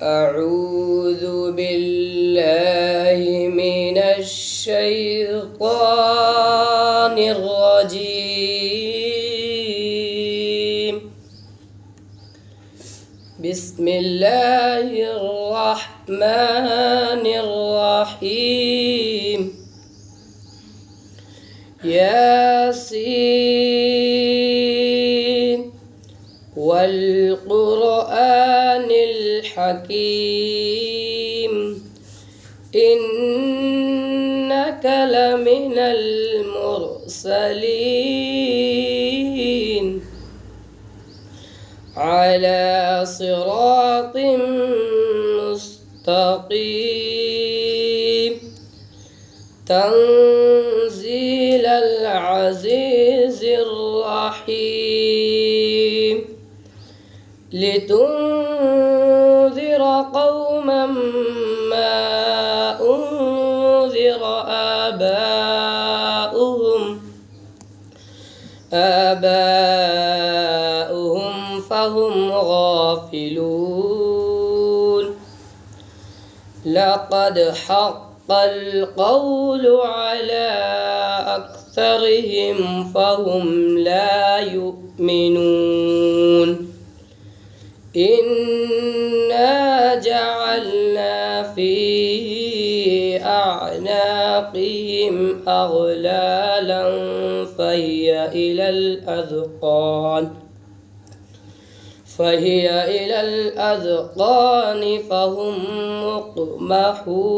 أعوذ بالله من الشيطان الرجيم. بسم الله الرحمن الرحيم. ياسين والقرآن الحكيم إنك لمن المرسلين على صراط مستقيم تنزيل العزيز الرحيم لتنذر قوما ما أنذر آباؤهم فهم غافلون. لقد حق القول على أكثرهم فهم لا يؤمنون. إنا جعلنا في أعناقهم أغلالا فهي إلى الأذقان فهم مقمحون.